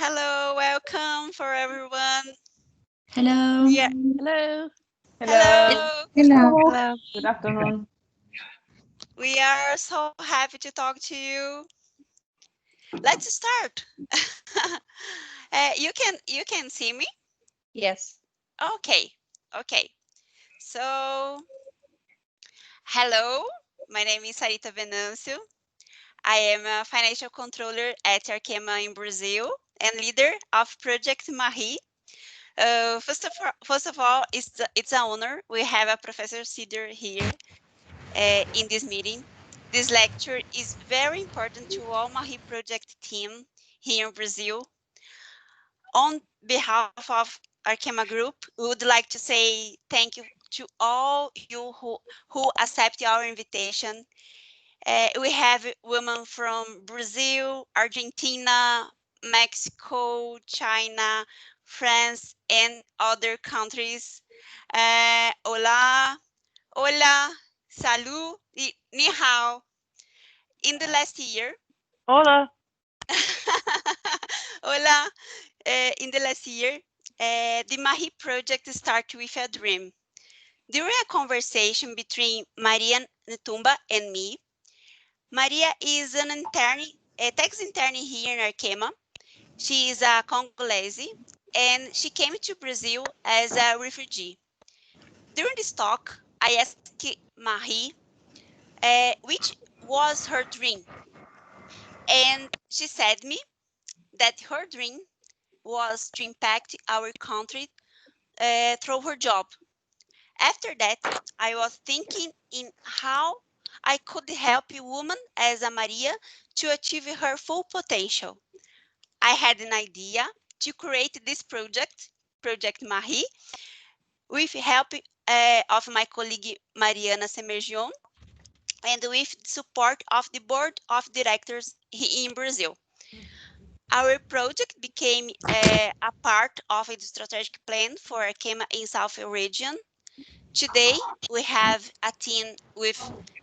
Hello, welcome for everyone. Hello. Yeah. Hello. Hello. Hello. Hello. Good afternoon. We are so happy to talk to you. Let's start. You can see me? Yes. Okay. Okay. So, hello. My name is Sarita Venâncio. I am a financial controller at Arkema in Brazil and leader of Project Marie. First of all, it's an honor. We have a Professor Cedar here in this meeting. This lecture is very important to all Marie project team here in Brazil. On behalf of Arkema Group, we would like to say thank you to all you who accept our invitation. We have women from Brazil, Argentina, Mexico, China, France, and other countries. Hola, hola, salut, ni hao. In the last year, Hola. hola, in the last year, the Mahi project started with a dream. During a conversation between Maria Netumba and me, Maria is an intern, a tax intern here in Arkema. She is a Congolese and she came to Brazil as a refugee. During this talk, I asked Marie which was her dream. And she said me that her dream was to impact our country through her job. After that, I was thinking in how I could help a woman as a Maria to achieve her full potential. I had an idea to create this project, Project Marie, with help of my colleague Mariana Semergion and with the support of the board of directors in Brazil. Our project became a part of the strategic plan for Arkema in South region. Today, we have a team with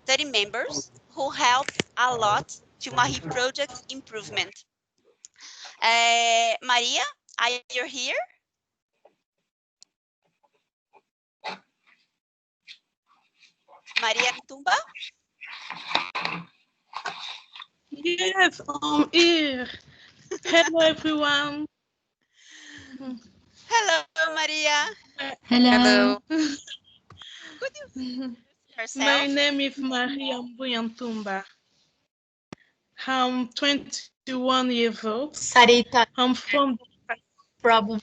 30 members who help a lot to Mahi project improvement. Maria, are you here? Maria Tumba? Yes, I'm here. Hello, everyone. Hello, Maria. Hello. Could you introduce My yourself? name is Maria Mbuyantumba. I'm 21 years old. Sarita, I'm from. problem.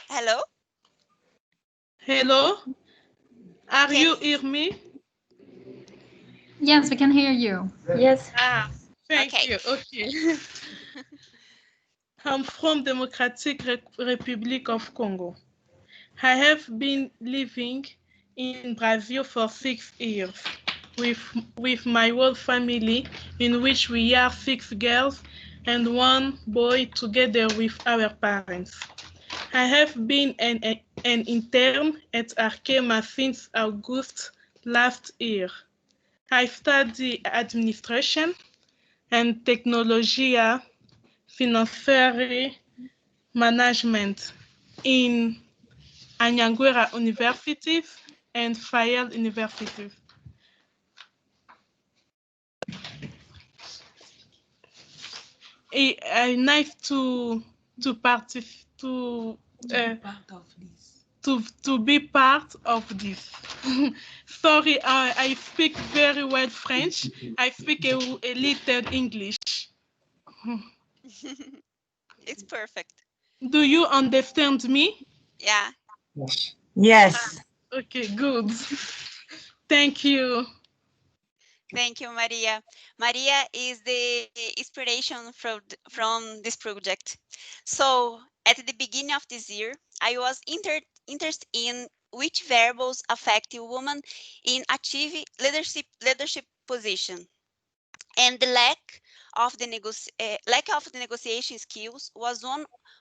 Hello? Hello? Are Can you hear me? Yes, we can hear you. Yes. Ah, thank okay. you. Okay. I'm from Democratic Republic of Congo. I have been living in Brazil for 6 years with, with my whole family, in which we are 6 girls and 1 boy together with our parents. I have been an intern at Arkema since August last year. I study administration and Tecnologia Financeira Management in Anhanguera University and Fayal University. It's nice to participate to be part of this. Sorry, I speak very well French. I speak a little English. It's perfect. Do you understand me? Yeah. Yes. Okay, good. Thank you. Thank you, Maria. Maria is the inspiration from this project. So at the beginning of this year, I was interested in which variables affect a woman in achieving leadership position. And the lack of the negotiation skills was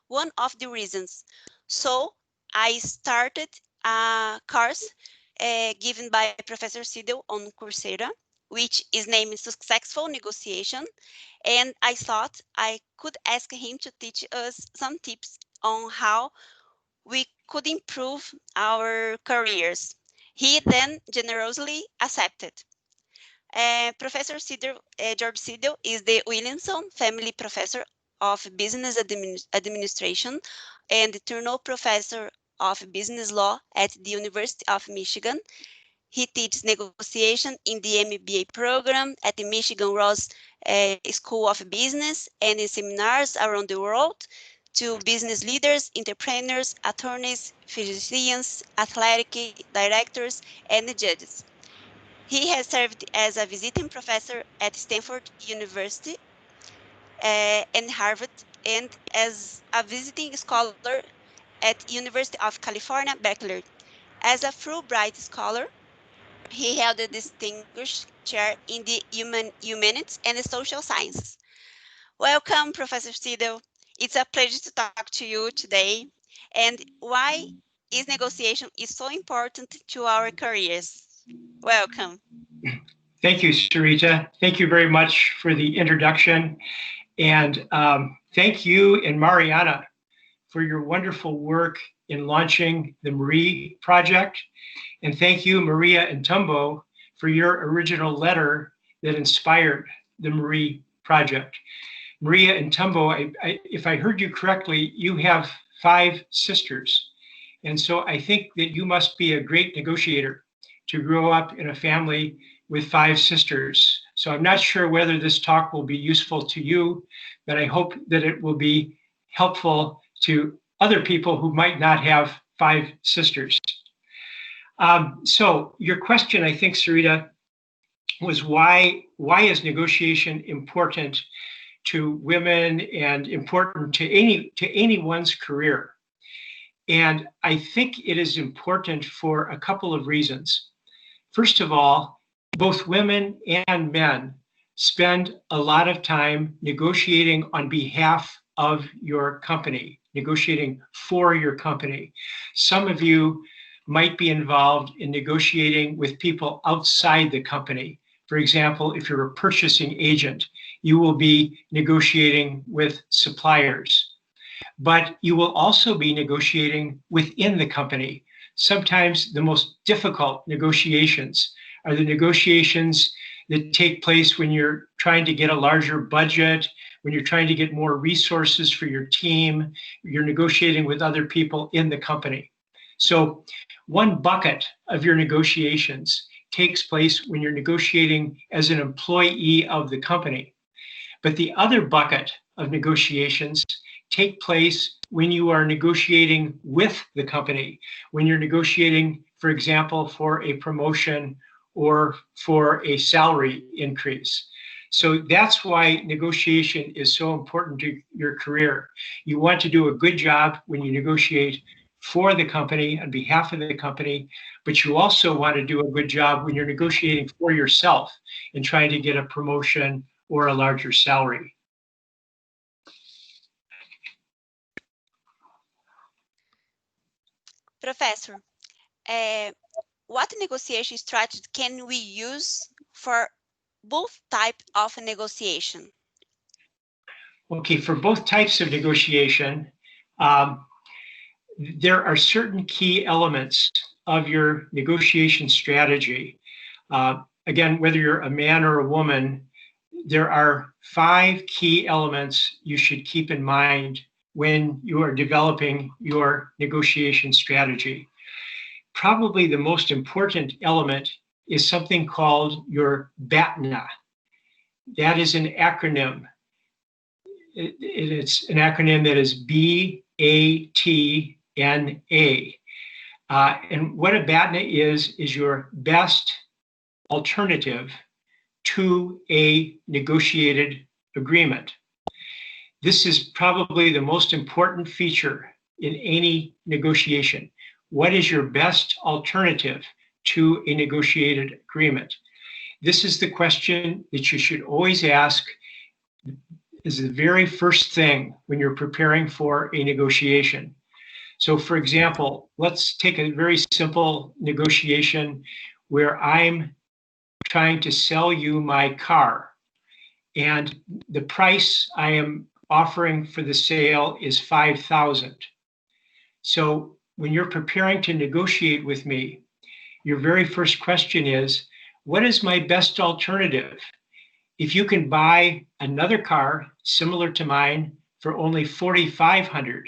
one of the reasons. So I started a course given by Professor Sidel on Coursera which is named Successful Negotiation, and I thought I could ask him to teach us some tips on how we could improve our careers. He then generously accepted. Professor George Siddle is the Williamson Family Professor of Business Administration and the Turnow Professor of Business Law at the University of Michigan. He teaches negotiation in the MBA program at the Michigan Ross School of Business and in seminars around the world to business leaders, entrepreneurs, attorneys, physicians, athletic directors, and judges. He has served as a visiting professor at Stanford University and Harvard, and as a visiting scholar at University of California, Berkeley. As a Fulbright scholar, he held a distinguished chair in the humanities and social sciences. Welcome, Professor Siddle. It's a pleasure to talk to you today. And why is negotiation is so important to our careers? Welcome. Thank you, Sarita. Thank you very much for the introduction. And thank you and Mariana for your wonderful work in launching the Marie Project. And thank you, Maria and Tumbo, for your original letter that inspired the Marie Project. Maria and Tumbo, if I heard you correctly, you have 5 sisters. And so I think that you must be a great negotiator to grow up in a family with 5 sisters. So I'm not sure whether this talk will be useful to you, but I hope that it will be helpful to other people who might not have 5 sisters. So your question, I think, Sarita, was why is negotiation important to women and important to anyone's career? And I think it is important for a couple of reasons. First of all, both women and men spend a lot of time negotiating on behalf of your company, negotiating for your company. Some of you might be involved in negotiating with people outside the company. For example, if you're a purchasing agent, you will be negotiating with suppliers. But you will also be negotiating within the company. Sometimes the most difficult negotiations are the negotiations that take place when you're trying to get a larger budget, when you're trying to get more resources for your team, you're negotiating with other people in the company. So one bucket of your negotiations takes place when you're negotiating as an employee of the company. But the other bucket of negotiations take place when you are negotiating with the company, when you're negotiating, for example, for a promotion or for a salary increase. So that's why negotiation is so important to your career. You want to do a good job when you negotiate for the company, on behalf of the company, but you also want to do a good job when you're negotiating for yourself and trying to get a promotion or a larger salary. Professor, what negotiation strategy can we use for both types of negotiation? Okay, for both types of negotiation, there are certain key elements of your negotiation strategy. Again, whether you're a man or a woman, there are 5 key elements you should keep in mind when you are developing your negotiation strategy. Probably the most important element is something called your BATNA. That is an acronym. It's an acronym that is BATNA. And what a BATNA is your best alternative to a negotiated agreement. This is probably the most important feature in any negotiation. What is your best alternative to a negotiated agreement? This is the question that you should always ask as the very first thing when you're preparing for a negotiation. So for example, let's take a very simple negotiation where I'm trying to sell you my car, and the price I am offering for the sale is $5,000. So when you're preparing to negotiate with me, your very first question is, what is my best alternative? If you can buy another car similar to mine for only $4,500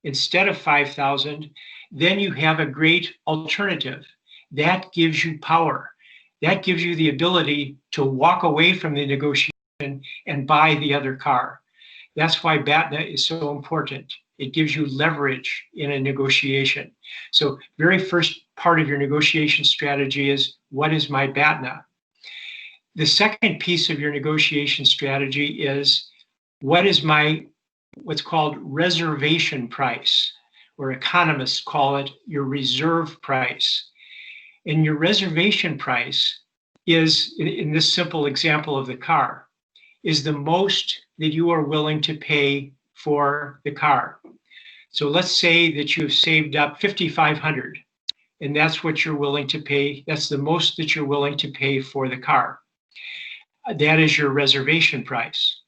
instead of $5,000, then you have a great alternative. That gives you power. That gives you the ability to walk away from the negotiation and buy the other car. That's why BATNA is so important. It gives you leverage in a negotiation. So very first part of your negotiation strategy is, what is my BATNA? The second piece of your negotiation strategy is, what is my, what's called reservation price, or economists call it your reserve price. And your reservation price is, in this simple example of the car, is the most that you are willing to pay for the car. So let's say that you've saved up $5,500, and that's what you're willing to pay. That's the most that you're willing to pay for the car. That is your reservation price.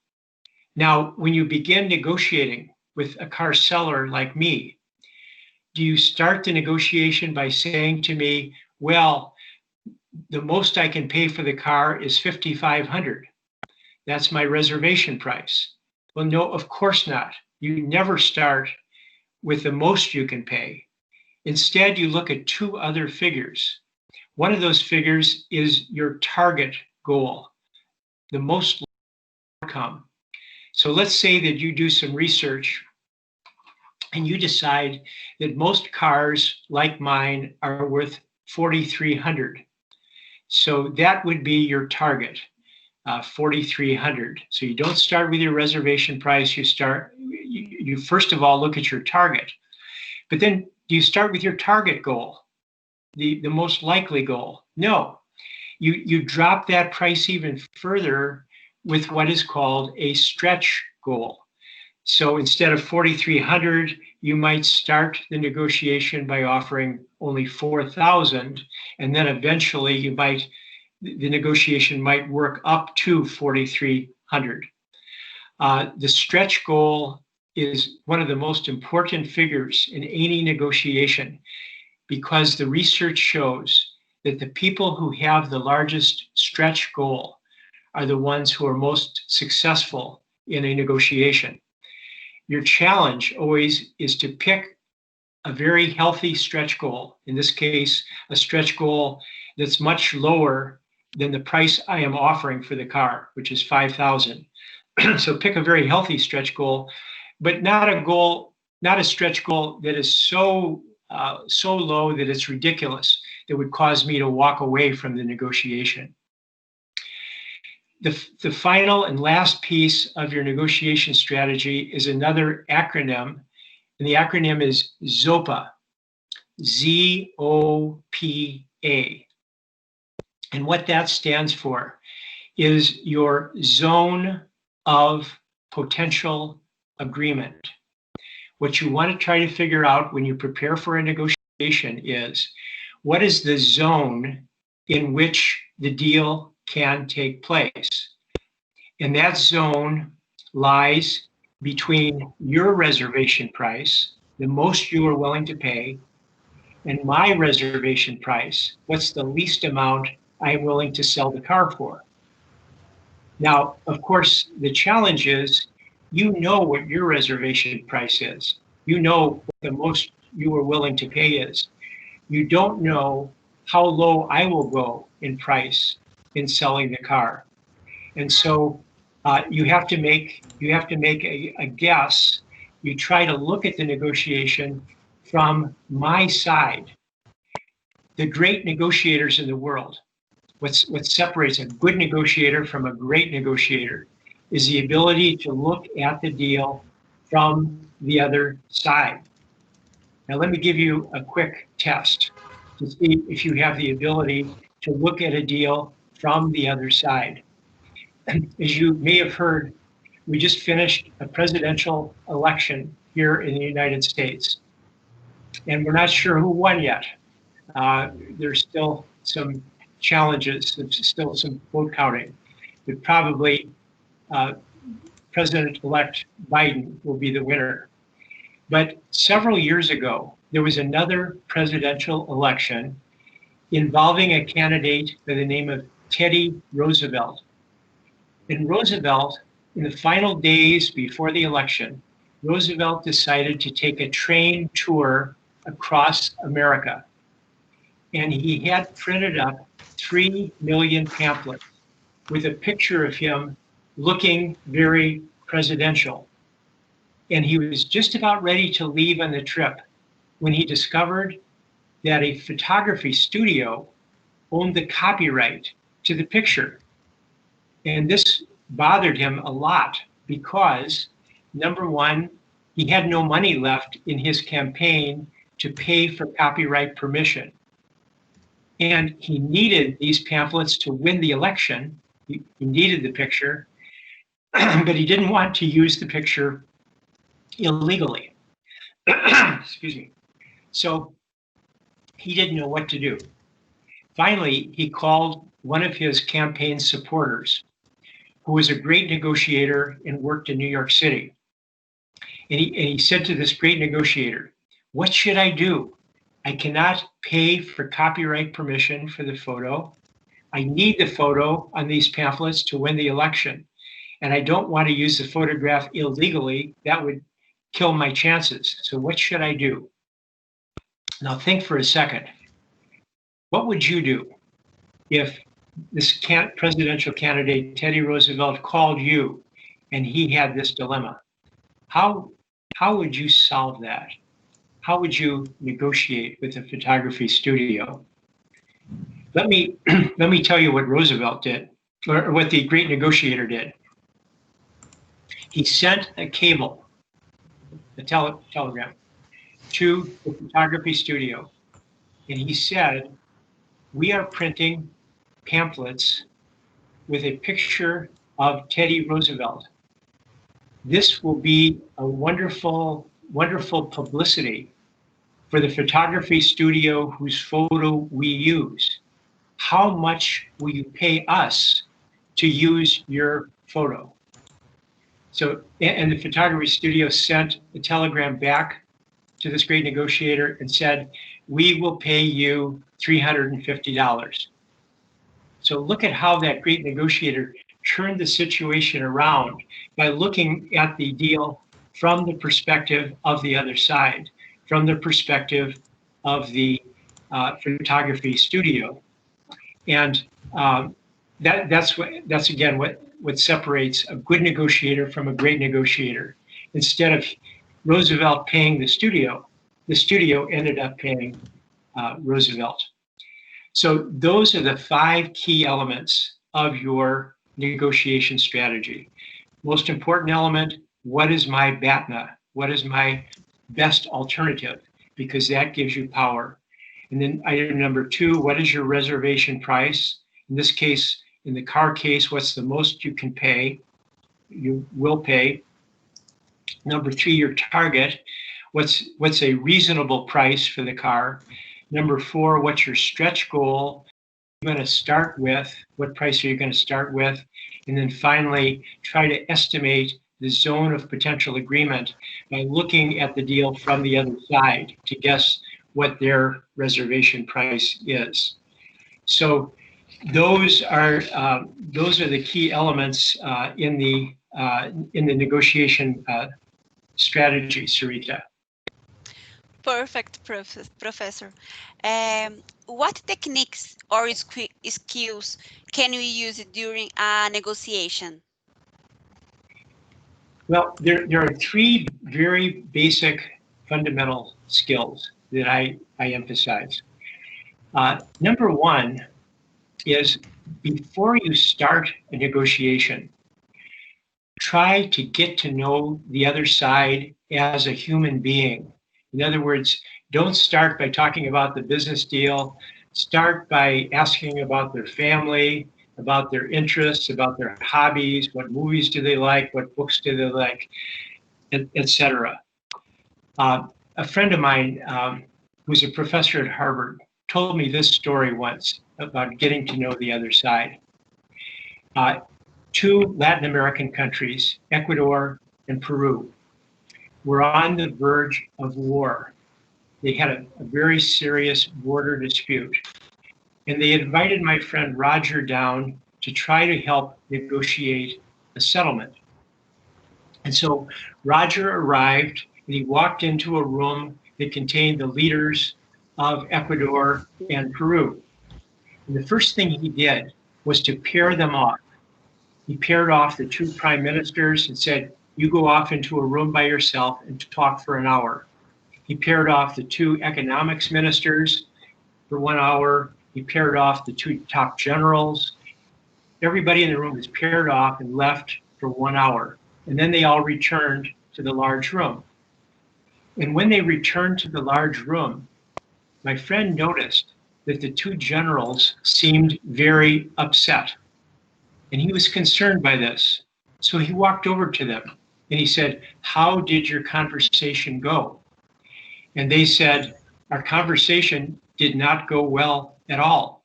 Now, when you begin negotiating with a car seller like me, do you start the negotiation by saying to me, well, the most I can pay for the car is $5,500. That's my reservation price. Well, no, of course not. You never start with the most you can pay. Instead, you look at two other figures. One of those figures is your target goal, the most outcome. So let's say that you do some research and you decide that most cars like mine are worth $4,300. So that would be your target, $4,300. So you don't start with your reservation price. You first of all look at your target. But then do you start with your target goal, the most likely goal? No. You drop that price even further with what is called a stretch goal. So instead of $4,300, you might start the negotiation by offering only $4,000, and then eventually the negotiation might work up to $4,300. The stretch goal is one of the most important figures in any negotiation, because the research shows that the people who have the largest stretch goal are the ones who are most successful in a negotiation. Your challenge always is to pick a very healthy stretch goal. In this case, a stretch goal that's much lower than the price I am offering for the car, which is $5,000. So pick a very healthy stretch goal, but not a stretch goal that is so low that it's ridiculous, that would cause me to walk away from the negotiation. The final and last piece of your negotiation strategy is another acronym, and the acronym is ZOPA, Z-O-P-A. And what that stands for is your zone of potential agreement. What you want to try to figure out when you prepare for a negotiation is, what is the zone in which the deal can take place? And that zone lies between your reservation price, the most you are willing to pay, and my reservation price. What's the least amount I am willing to sell the car for? Now, of course, the challenge is, you know what your reservation price is. You know what the most you are willing to pay is. You don't know how low I will go in price in selling the car. And so you have to make a guess. You try to look at the negotiation from my side. The great negotiators in the world, what separates a good negotiator from a great negotiator is the ability to look at the deal from the other side. Now, let me give you a quick test to see if you have the ability to look at a deal from the other side. As you may have heard, we just finished a presidential election here in the United States, and we're not sure who won yet. There's still some challenges. There's still some vote counting, but probably President-elect Biden will be the winner. But several years ago, there was another presidential election involving a candidate by the name of Teddy Roosevelt. And Roosevelt, in the final days before the election, Roosevelt decided to take a train tour across America. And he had printed up 3 million pamphlets with a picture of him looking very presidential. And he was just about ready to leave on the trip when he discovered that a photography studio owned the copyright to the picture. And this bothered him a lot because, number one, he had no money left in his campaign to pay for copyright permission. And he needed these pamphlets to win the election. He needed the picture, but he didn't want to use the picture illegally. Excuse me. So he didn't know what to do. Finally, he called one of his campaign supporters, who was a great negotiator and worked in New York City. And he said to this great negotiator, "What should I do? I cannot pay for copyright permission for the photo. I need the photo on these pamphlets to win the election. And I don't want to use the photograph illegally. That would kill my chances. So what should I do?" Now think for a second. What would you do if this presidential candidate, Teddy Roosevelt, called you and he had this dilemma? How would you solve that? How would you negotiate with a photography studio? Let me tell you what Roosevelt did, or what the great negotiator did. He sent a cable, a telegram, to the photography studio, and he said, "We are printing pamphlets with a picture of Teddy Roosevelt. This will be a wonderful, wonderful publicity for the photography studio whose photo we use. How much will you pay us to use your photo?" So, and the photography studio sent a telegram back to this great negotiator and said, "We will pay you $350. So look at how that great negotiator turned the situation around by looking at the deal from the perspective of the other side, from the perspective of the photography studio. And that's again what separates a good negotiator from a great negotiator. Instead of Roosevelt paying the studio ended up paying Roosevelt. So those are the 5 key elements of your negotiation strategy. Most important element, what is my BATNA? What is my best alternative? Because that gives you power. And then item number 2, what is your reservation price? In this case, in the car case, what's the most you can pay? You will pay. Number 3, your target. What's a reasonable price for the car? Number 4, what's your stretch goal? You're going to start with, what price are you going to start with? And then finally, try to estimate the zone of potential agreement by looking at the deal from the other side to guess what their reservation price is. So those are the key elements in the negotiation strategy, Sarita. Perfect, Professor. What techniques or skills can we use during a negotiation? Well, there are 3 very basic fundamental skills that I emphasize. Number 1 is, before you start a negotiation, try to get to know the other side as a human being. In other words, don't start by talking about the business deal. Start by asking about their family, about their interests, about their hobbies, what movies do they like, what books do they like, etc. A friend of mine who's a professor at Harvard told me this story once about getting to know the other side. Two Latin American countries, Ecuador and Peru, were on the verge of war. They had a very serious border dispute. And they invited my friend Roger down to try to help negotiate a settlement. And so Roger arrived and he walked into a room that contained the leaders of Ecuador and Peru. And the first thing he did was to pair them off. He paired off the two prime ministers and said, you go off into a room by yourself and talk for an hour. He paired off the two economics ministers for 1 hour. He paired off the two top generals. Everybody in the room was paired off and left for 1 hour. And then they all returned to the large room. And when they returned to the large room, my friend noticed that the two generals seemed very upset. And he was concerned by this. So he walked over to them and he said, how did your conversation go? And they said, our conversation did not go well at all,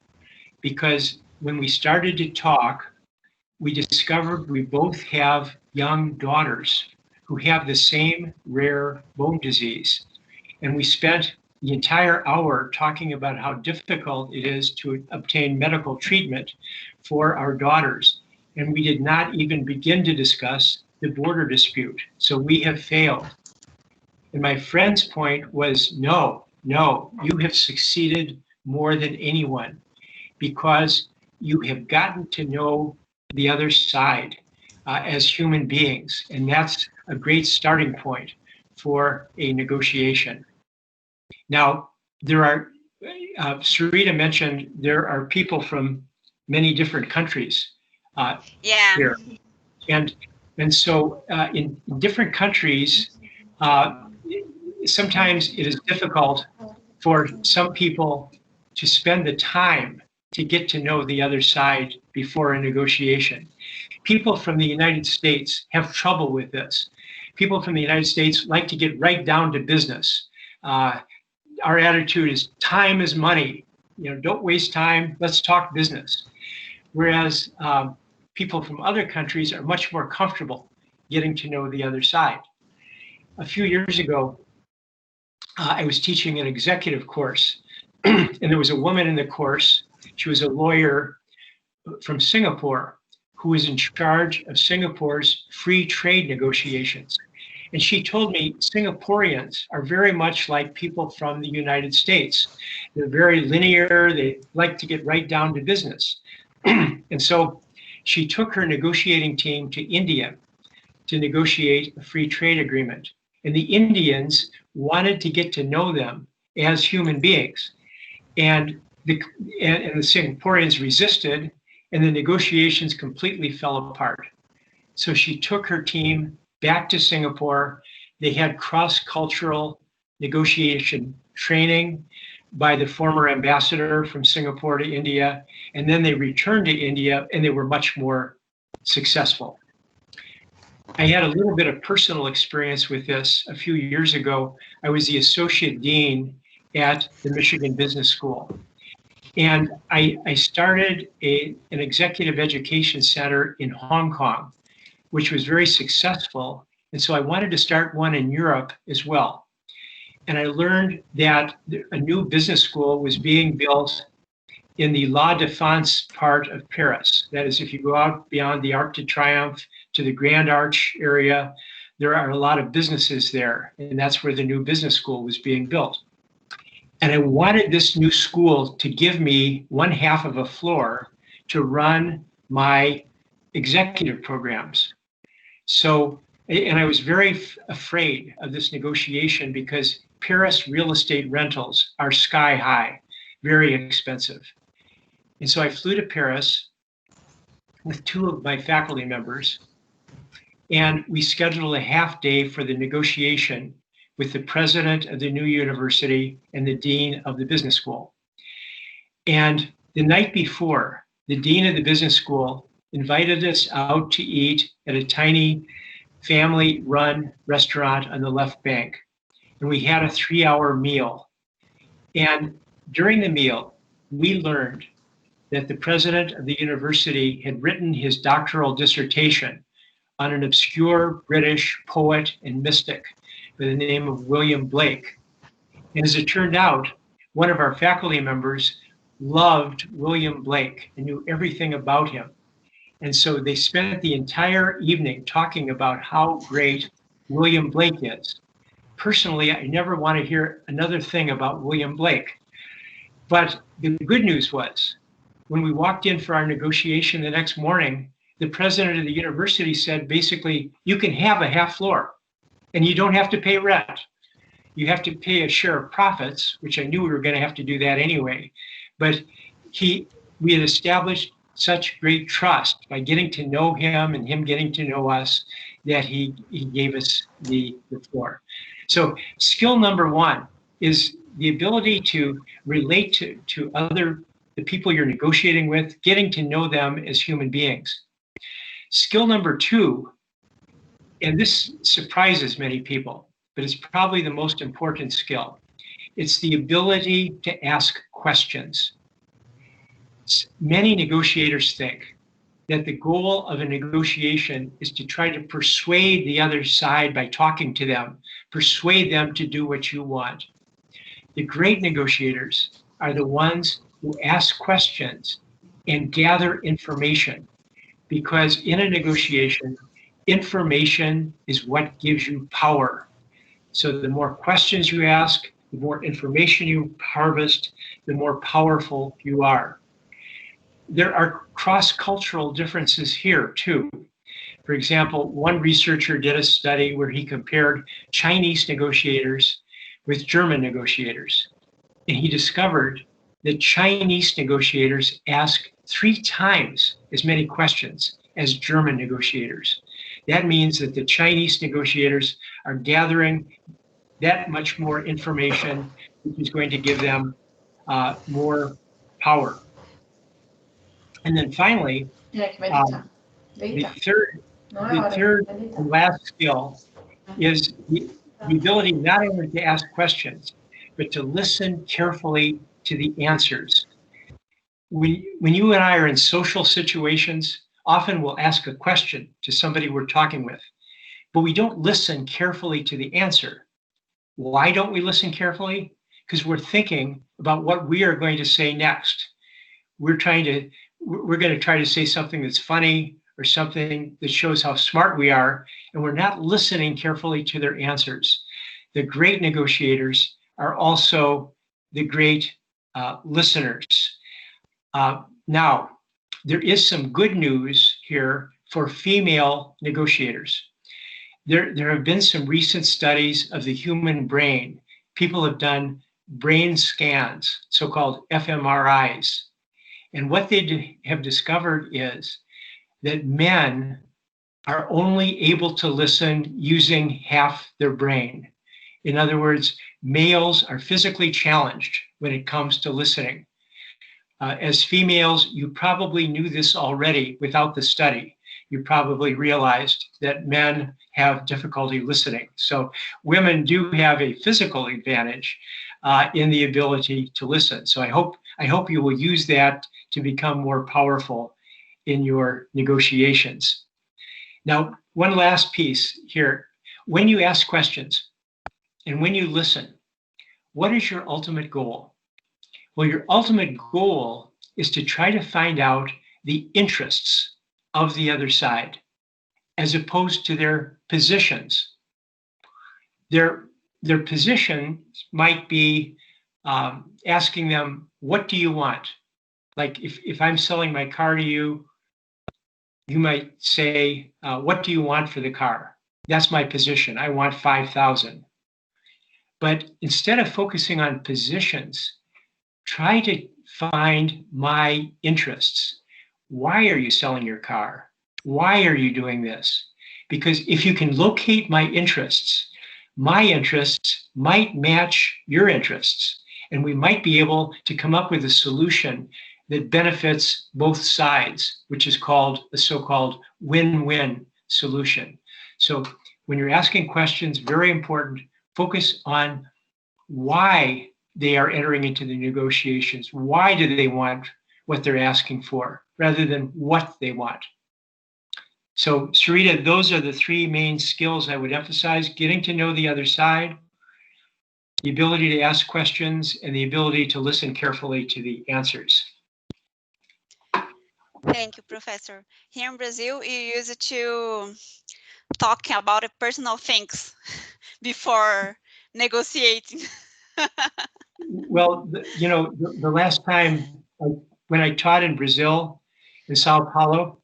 because when we started to talk, we discovered we both have young daughters who have the same rare bone disease. And we spent the entire hour talking about how difficult it is to obtain medical treatment for our daughters. And we did not even begin to discuss the border dispute. So we have failed. And my friend's point was, no, you have succeeded more than anyone, because you have gotten to know the other side as human beings. And that's a great starting point for a negotiation. Now, there are, Sarita mentioned, there are people from many different countries here. And so in different countries, sometimes it is difficult for some people to spend the time to get to know the other side before a negotiation. People from the United States have trouble with this. People from the United States like to get right down to business. Our attitude is time is money. Don't waste time, let's talk business. Whereas people from other countries are much more comfortable getting to know the other side. A few years ago, I was teaching an executive course, and there was a woman in the course. She was a lawyer from Singapore who was in charge of Singapore's free trade negotiations. And she told me Singaporeans are very much like people from the United States. They're very linear. They like to get right down to business. And so she took her negotiating team to India to negotiate a free trade agreement. And the Indians wanted to get to know them as human beings. And the Singaporeans resisted, and the negotiations completely fell apart. So she took her team back to Singapore. They had cross-cultural negotiation training by the former ambassador from Singapore to India. And then they returned to India, and they were much more successful. I had a little bit of personal experience with this. A few years ago, I was the associate dean at the Michigan Business School. And I started an executive education center in Hong Kong, which was very successful. And so I wanted to start one in Europe as well. And I learned that a new business school was being built in the La Défense part of Paris. That is, if you go out beyond the Arc de Triomphe to the Grand Arch area, there are a lot of businesses there. And that's where the new business school was being built. And I wanted this new school to give me 1/2 of a floor to run my executive programs. So, and I was very afraid of this negotiation because Paris real estate rentals are sky high, very expensive. And so I flew to Paris with 2 of my faculty members, and we scheduled a half day for the negotiation with the president of the new university and the dean of the business school. And the night before, the dean of the business school invited us out to eat at a tiny family-run restaurant on the left bank. And we had a 3-hour meal. And During the meal, we learned that the president of the university had written his doctoral dissertation on an obscure British poet and mystic by the name of William Blake. And as it turned out, one of our faculty members loved William Blake and knew everything about him. And so they spent the entire evening talking about how great William Blake is. Personally, I never want to hear another thing about William Blake. But the good news was, when we walked in for our negotiation the next morning, the president of the university said, basically, you can have a half floor and you don't have to pay rent. You have to pay a share of profits, which I knew we were going to have to do that anyway. But we had established such great trust by getting to know him and him getting to know us that he gave us the floor. So skill number one is the ability to relate to the people you're negotiating with, getting to know them as human beings. Skill number two, and this surprises many people, but it's probably the most important skill. It's the ability to ask questions. Many negotiators think that the goal of a negotiation is to try to persuade the other side by talking to them, persuade them to do what you want. The great negotiators are the ones who ask questions and gather information, because in a negotiation, information is what gives you power. So the more questions you ask, the more information you harvest, the more powerful you are. There are cross-cultural differences here too. For example, one researcher did a study where he compared Chinese negotiators with German negotiators. And he discovered that Chinese negotiators ask 3 times as many questions as German negotiators. That means that the Chinese negotiators are gathering that much more information, which is going to give them more power. And then finally, the third and last skill is the ability not only to ask questions, but to listen carefully to the answers. When you and I are in social situations, often we'll ask a question to somebody we're talking with, but we don't listen carefully to the answer. Why don't we listen carefully? Because we're thinking about what we are going to say next. We're going to try to say something that's funny or something that shows how smart we are, and we're not listening carefully to their answers. The great negotiators are also the great listeners. Now, there is some good news here for female negotiators. There have been some recent studies of the human brain. People have done brain scans, so-called fMRIs. And what they have discovered is that men are only able to listen using half their brain. In other words, males are physically challenged when it comes to listening. As females, you probably knew this already without the study. You probably realized that men have difficulty listening. So women do have a physical advantage in the ability to listen. So I hope you will use that to become more powerful in your negotiations. Now, one last piece here. When you ask questions and when you listen, what is your ultimate goal? Well, your ultimate goal is to try to find out the interests of the other side, as opposed to their positions. Their position might be asking them, what do you want? Like if I'm selling my car to you, you might say, what do you want for the car? That's my position. I want 5,000. But instead of focusing on positions, try to find my interests. Why are you selling your car? Why are you doing this? Because if you can locate my interests might match your interests, and we might be able to come up with a solution that benefits both sides, which is called a so-called win-win solution. So when you're asking questions, very important, focus on why they are entering into the negotiations. Why do they want what they're asking for rather than what they want? So, Sarita, those are the three main skills I would emphasize: getting to know the other side, the ability to ask questions, and the ability to listen carefully to the answers. Thank you, Professor. Here in Brazil, you use it to talk about personal things before negotiating. Well, the last time when I taught in Brazil, in Sao Paulo,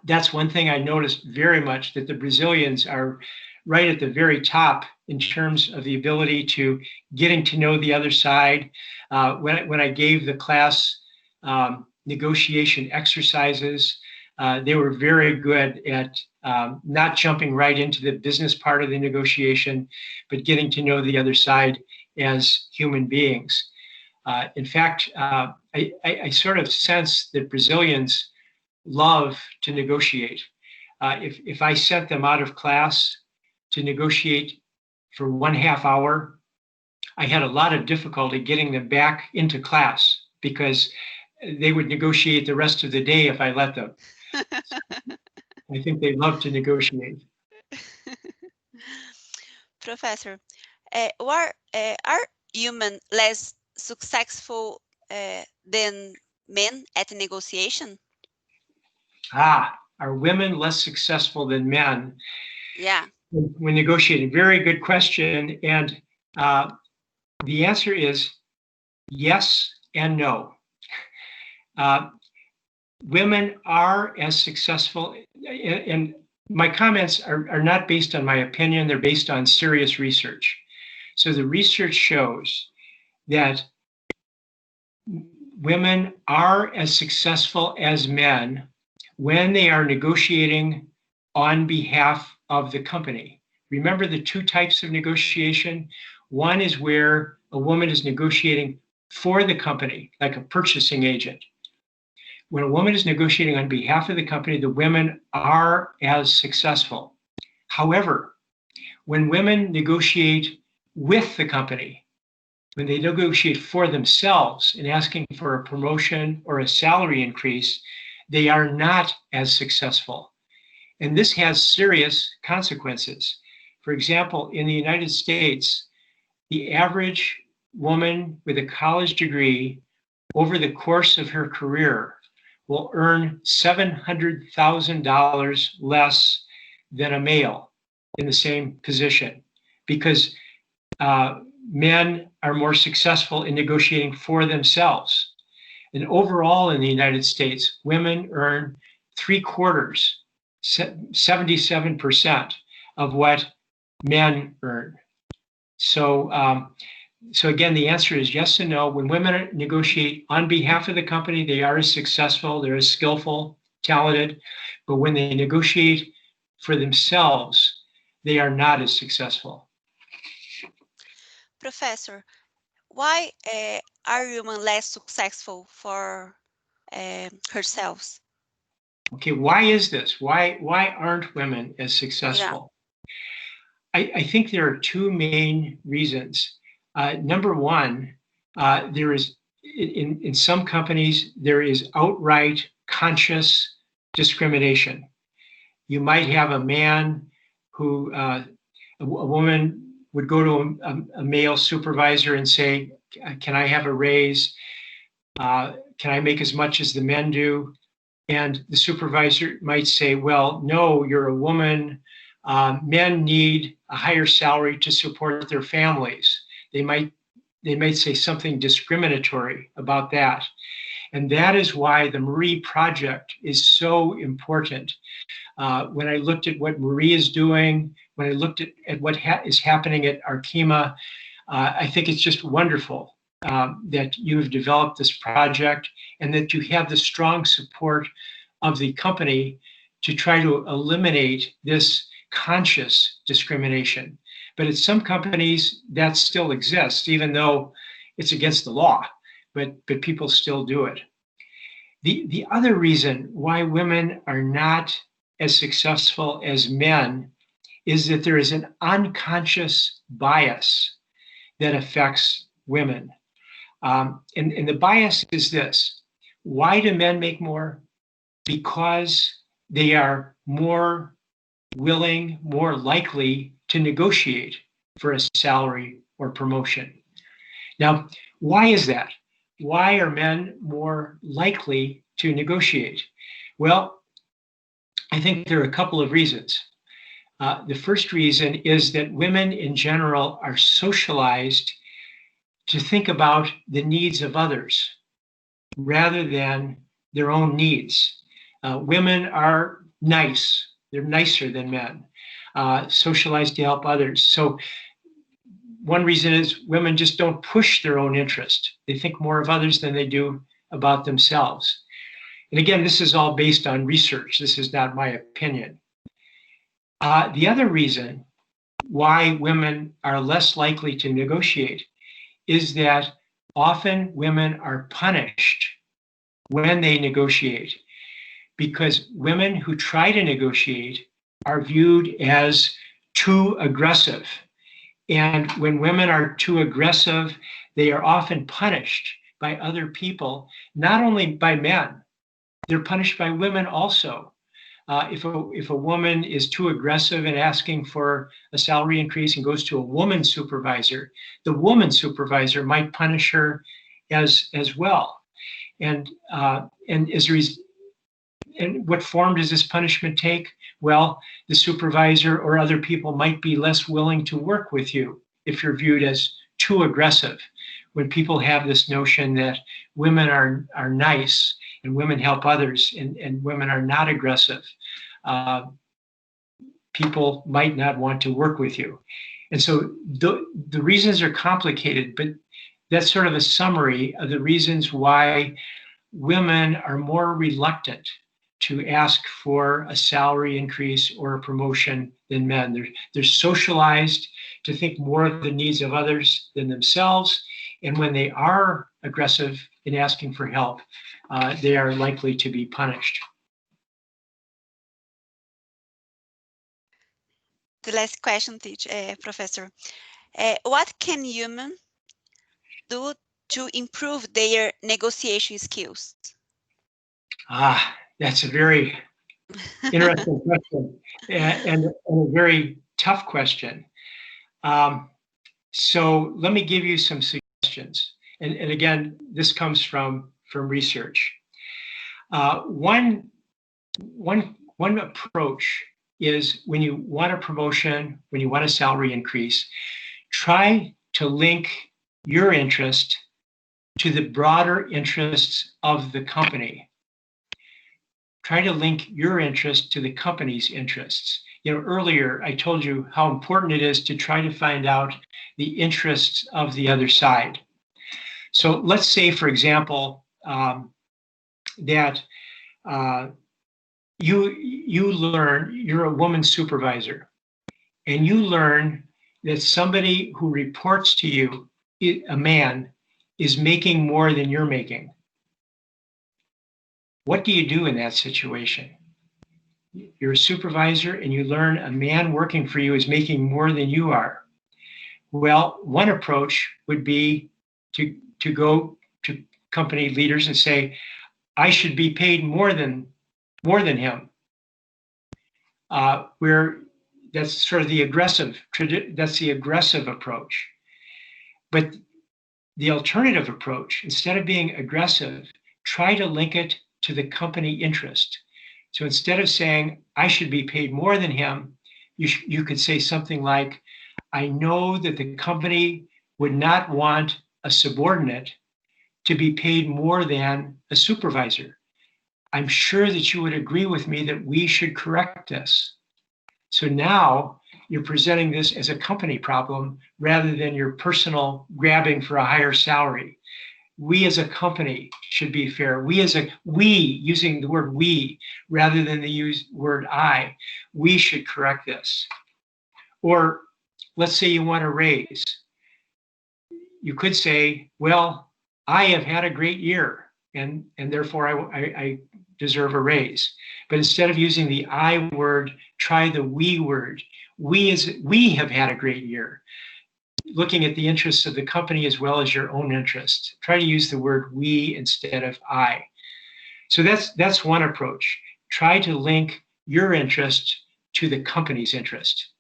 that's one thing I noticed very much, that the Brazilians are right at the very top in terms of the ability to getting to know the other side. When I gave the class negotiation exercises, they were very good at not jumping right into the business part of the negotiation, but getting to know the other side as human beings. In fact, I sort of sense that Brazilians love to negotiate. If I sent them out of class to negotiate for 1/2 hour, I had a lot of difficulty getting them back into class because they would negotiate the rest of the day if I let them. I think they love to negotiate. Professor, are women less successful than men at negotiation? Are women less successful than men? Yeah. When negotiating? Very good question. And the answer is yes and no. Women are as successful, and my comments are not based on my opinion, they're based on serious research. So the research shows that women are as successful as men when they are negotiating on behalf of the company. Remember the two types of negotiation? One is where a woman is negotiating for the company, like a purchasing agent. When a woman is negotiating on behalf of the company, the women are as successful. However, when women negotiate with the company, when they negotiate for themselves and asking for a promotion or a salary increase, they are not as successful. And this has serious consequences. For example, in the United States, the average woman with a college degree over the course of her career will earn $700,000 less than a male in the same position, because men are more successful in negotiating for themselves. And overall in the United States, women earn 3/4, 77% of what men earn. So again, the answer is yes and no. When women negotiate on behalf of the company, they are as successful, they're as skillful, talented. But when they negotiate for themselves, they are not as successful. Professor, why are women less successful for herself? Okay, why is this? Why aren't women as successful? Yeah. I think there are two main reasons. Number one, there is in some companies there is outright conscious discrimination. You might have a man who a woman would go to a male supervisor and say, "Can I have a raise? Can I make as much as the men do?" And the supervisor might say, "Well, no, you're a woman. Men need a higher salary to support their families." They might say something discriminatory about that. And that is why the Marie Project is so important. When I looked at what Marie is doing, when I looked at what is happening at Arkema, I think it's just wonderful that you've developed this project and that you have the strong support of the company to try to eliminate this conscious discrimination. But at some companies, that still exists, even though it's against the law, but people still do it. The other reason why women are not as successful as men is that there is an unconscious bias that affects women. And the bias is this. Why do men make more? Because they are more willing, more likely to negotiate for a salary or promotion. Now, why is that? Why are men more likely to negotiate? Well, I think there are a couple of reasons. The first reason is that women in general are socialized to think about the needs of others rather than their own needs. Women are nice. They're nicer than men, socialized to help others. So one reason is women just don't push their own interest. They think more of others than they do about themselves. And again, this is all based on research. This is not my opinion. The other reason why women are less likely to negotiate is that often women are punished when they negotiate, because women who try to negotiate are viewed as too aggressive. And when women are too aggressive, they are often punished by other people, not only by men, they're punished by women also. If a woman is too aggressive in asking for a salary increase and goes to a woman supervisor, the woman supervisor might punish her as well. And what form does this punishment take? Well, the supervisor or other people might be less willing to work with you if you're viewed as too aggressive. When people have this notion that women are nice and women help others and women are not aggressive, people might not want to work with you. And so the reasons are complicated, but that's sort of a summary of the reasons why women are more reluctant to ask for a salary increase or a promotion than men. They're socialized to think more of the needs of others than themselves. And when they are aggressive in asking for help, they are likely to be punished. The last question, Professor. What can women do to improve their negotiation skills? That's a very interesting question and a very tough question. So let me give you some suggestions. And again, this comes from research. One approach is when you want a promotion, when you want a salary increase, try to link your interest to the broader interests of the company. Try to link your interest to the company's interests. Earlier I told you how important it is to try to find out the interests of the other side. So let's say, for example, that you learn, you're a woman supervisor, and you learn that somebody who reports to you, a man, is making more than you're making. What do you do in that situation? You're a supervisor and you learn a man working for you is making more than you are. Well, one approach would be to go to company leaders and say, I should be paid more than him. That's sort of the aggressive approach. But the alternative approach, instead of being aggressive, try to link it to the company interest. So instead of saying, I should be paid more than him, you could say something like, I know that the company would not want a subordinate to be paid more than a supervisor. I'm sure that you would agree with me that we should correct this. So now you're presenting this as a company problem rather than your personal grabbing for a higher salary. We as a company should be fair. We, using the word we rather than the word I, we should correct this. Or let's say you want a raise. You could say, well, I have had a great year and therefore I deserve a raise. But instead of using the I word, try the we word. We have had a great year. looking at the interests of the company as well as your own interests. Try to use the word we instead of I. So that's one approach. Try to link your interest to the company's interest.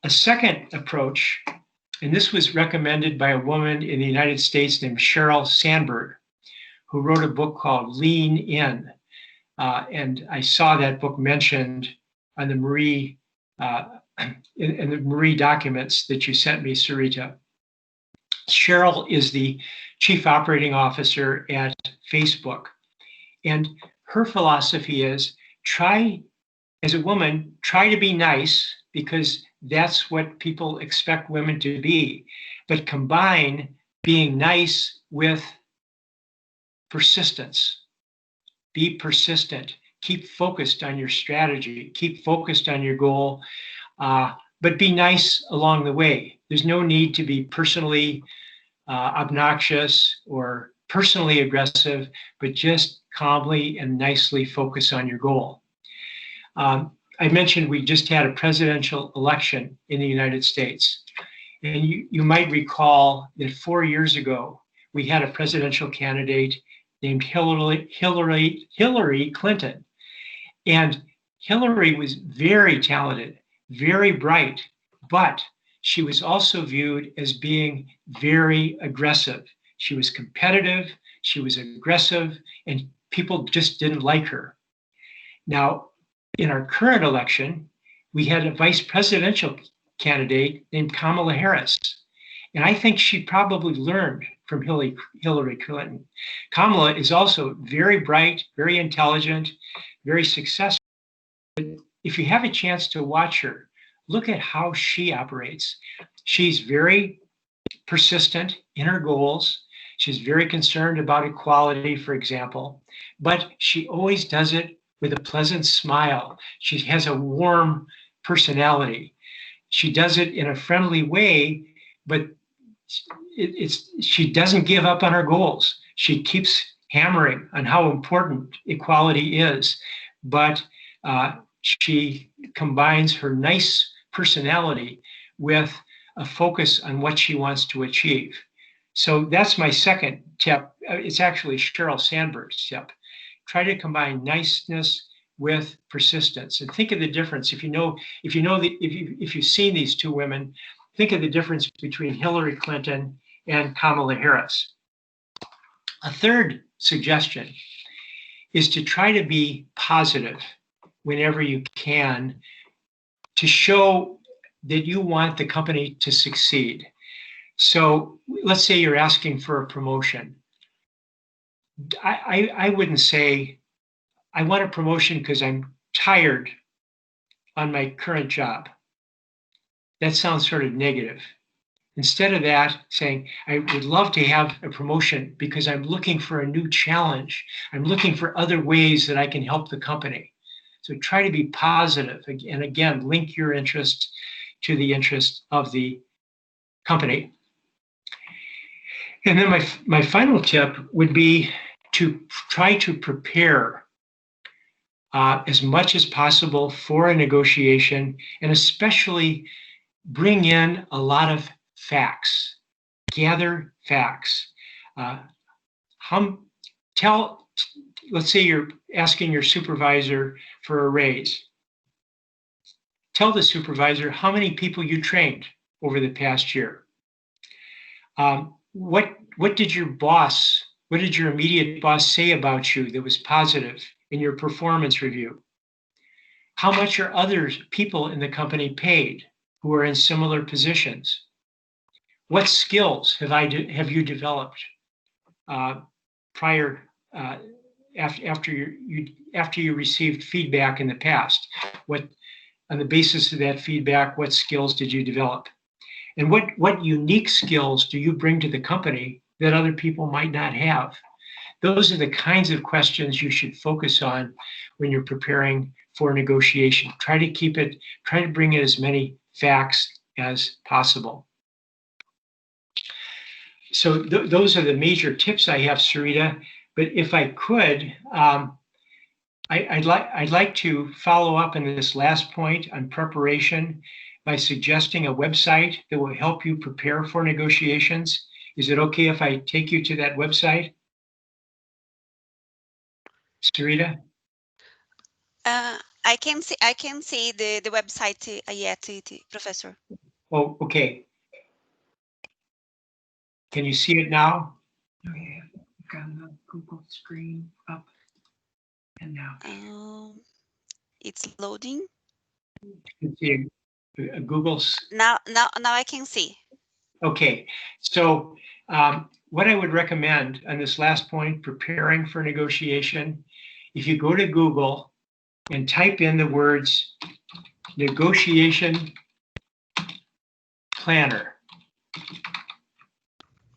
A second approach, and this was recommended by a woman in the United States named Sheryl Sandberg, who wrote a book called Lean In. And I saw that book mentioned on the Marie, in the Marie documents that you sent me, Sarita. Sheryl is the chief operating officer at Facebook. And her philosophy is as a woman, try to be nice because that's what people expect women to be, but combine being nice with persistence. Be persistent. Keep focused on your strategy. Keep focused on your goal, but be nice along the way. There's no need to be personally obnoxious or personally aggressive, but just calmly and nicely focus on your goal. I mentioned we just had a presidential election in the United States. And you might recall that 4 years ago, we had a presidential candidate named Hillary Clinton. And Hillary was very talented, very bright, but she was also viewed as being very aggressive. She was competitive, she was aggressive, and people just didn't like her. Now, in our current election, we had a vice presidential candidate named Kamala Harris. And I think she probably learned from Hillary Clinton. Kamala is also very bright, very intelligent, very successful. If you have a chance to watch her, look at how she operates. She's very persistent in her goals. She's very concerned about equality, for example, but she always does it with a pleasant smile. She has a warm personality. She does it in a friendly way, but she doesn't give up on her goals. She keeps hammering on how important equality is, but she combines her nice personality with a focus on what she wants to achieve. So that's my second tip. It's actually Sheryl Sandberg's tip. Try to combine niceness with persistence, and think of the difference. If you've seen these two women, think of the difference between Hillary Clinton and Kamala Harris. A third suggestion is to try to be positive whenever you can, to show that you want the company to succeed. So let's say you're asking for a promotion. I wouldn't say, I want a promotion because I'm tired on my current job. That sounds sort of negative. Instead of that, saying, I would love to have a promotion because I'm looking for a new challenge. I'm looking for other ways that I can help the company. So try to be positive. And again, link your interest to the interest of the company. And then my final tip would be to try to prepare as much as possible for a negotiation, and especially bring in a lot of facts. Gather facts. Let's say you're asking your supervisor for a raise. Tell the supervisor how many people you trained over the past year. What did your immediate boss say about you that was positive in your performance review? How much are other people in the company paid who are in similar positions? What skills have you developed prior after you received feedback in the past? On the basis of that feedback, what skills did you develop? And what unique skills do you bring to the company that other people might not have? Those are the kinds of questions you should focus on when you're preparing for negotiation. Try to bring in as many facts as possible. So those are the major tips I have, Sarita. But if I could, I'd like to follow up on this last point on preparation by suggesting a website that will help you prepare for negotiations. Is it okay if I take you to that website? Sarita? I can see the website yet, Professor. Oh, okay. Can you see it now? Okay, I've got the Google screen up and now. It's loading. You can see a Google's. Now I can see. Okay, so what I would recommend on this last point, preparing for negotiation, if you go to Google and type in the words negotiation planner.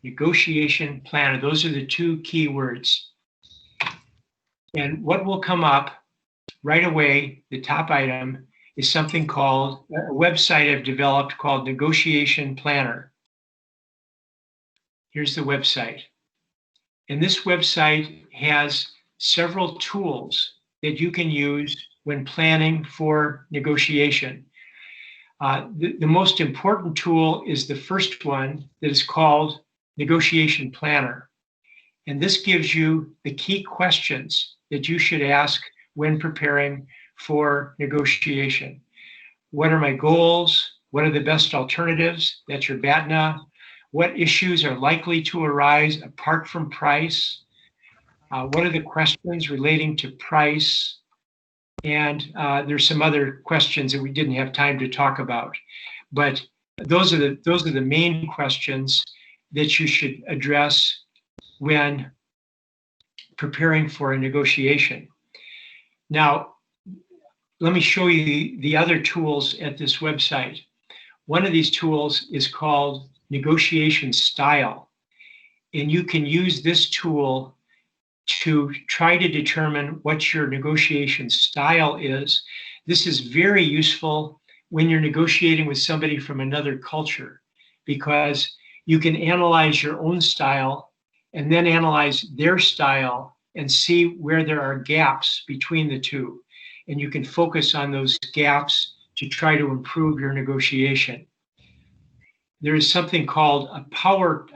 Negotiation planner, those are the two key words. And what will come up right away, the top item, is something called, a website I've developed called Negotiation Planner. Here's the website. And this website has several tools that you can use when planning for negotiation. The most important tool is the first one that is called Negotiation Planner. And this gives you the key questions that you should ask when preparing for negotiation. What are my goals? What are the best alternatives? That's your BATNA. What issues are likely to arise apart from price? What are the questions relating to price? And there's some other questions that we didn't have time to talk about. But those are the main questions that you should address when preparing for a negotiation. Now, let me show you the other tools at this website. One of these tools is called Negotiation Style. And you can use this tool to try to determine what your negotiation style is. This is very useful when you're negotiating with somebody from another culture, because you can analyze your own style and then analyze their style and see where there are gaps between the two. And you can focus on those gaps to try to improve your negotiation. There is something called a power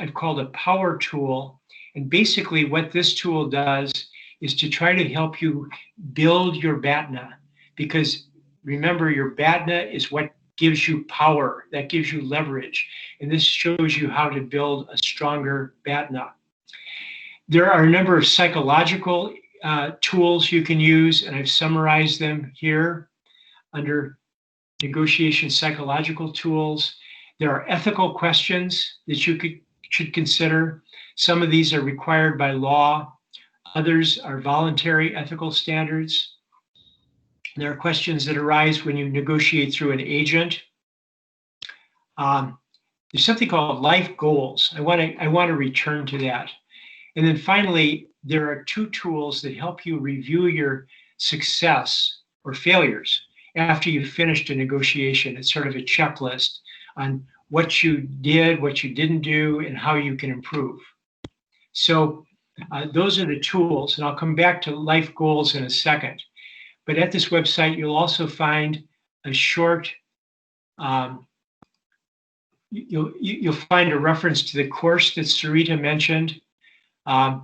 tool. And basically what this tool does is to try to help you build your BATNA, because remember, your BATNA is what gives you power, that gives you leverage. And this shows you how to build a stronger BATNA. There are a number of psychological tools you can use, and I've summarized them here under negotiation psychological tools. There are ethical questions that you should consider. Some of these are required by law. Others are voluntary ethical standards. There are questions that arise when you negotiate through an agent. There's something called life goals. I want to return to that. And then finally, there are two tools that help you review your success or failures after you've finished a negotiation. It's sort of a checklist on what you did, what you didn't do, and how you can improve. So those are the tools, and I'll come back to life goals in a second. But at this website, you'll also find a short, you'll find a reference to the course that Sarita mentioned. And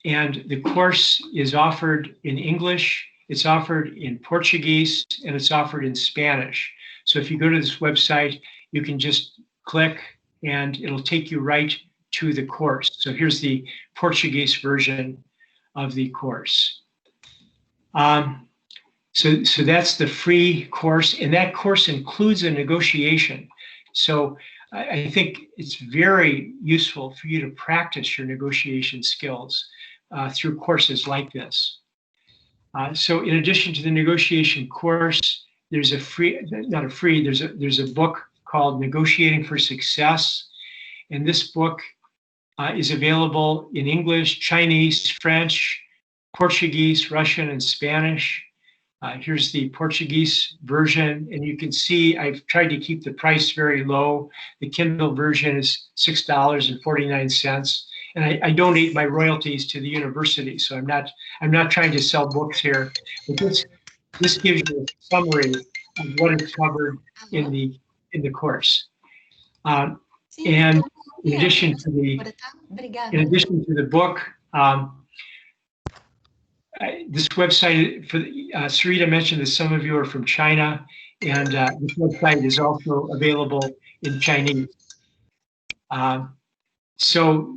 the course is offered in English, it's offered in Portuguese, and it's offered in Spanish. So if you go to this website, you can just click and it'll take you right to the course. So here's the Portuguese version of the course. So that's the free course, and that course includes a negotiation. So I think it's very useful for you to practice your negotiation skills through courses like this. So in addition to the negotiation course, there's there's a book called Negotiating for Success. And this book is available in English, Chinese, French, Portuguese, Russian, and Spanish. Here's the Portuguese version, and you can see I've tried to keep the price very low. The Kindle version is $6.49, and I donate my royalties to the university, so I'm not trying to sell books here. But this gives you a summary of what is covered in the course. And in addition to the book, this website, Sarita mentioned that some of you are from China, and this website is also available in Chinese. So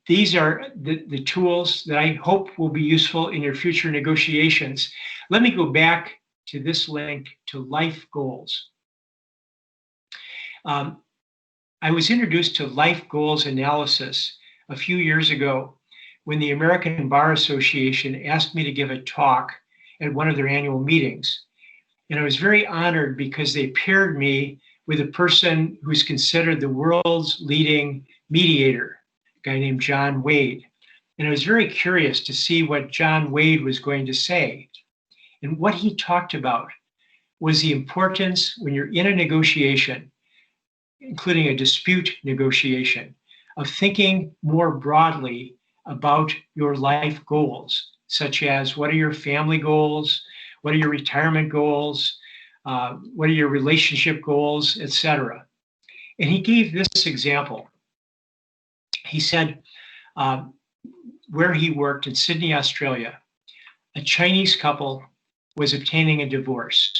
these are the tools that I hope will be useful in your future negotiations. Let me go back to this link to life goals. I was introduced to life goals analysis a few years ago when the American Bar Association asked me to give a talk at one of their annual meetings. And I was very honored because they paired me with a person who's considered the world's leading mediator, a guy named John Wade. And I was very curious to see what John Wade was going to say. And what he talked about was the importance when you're in a negotiation, including a dispute negotiation, of thinking more broadly about your life goals, such as what are your family goals, what are your retirement goals, what are your relationship goals, etc. And he gave this example. He said, where he worked in Sydney, Australia, a Chinese couple was obtaining a divorce.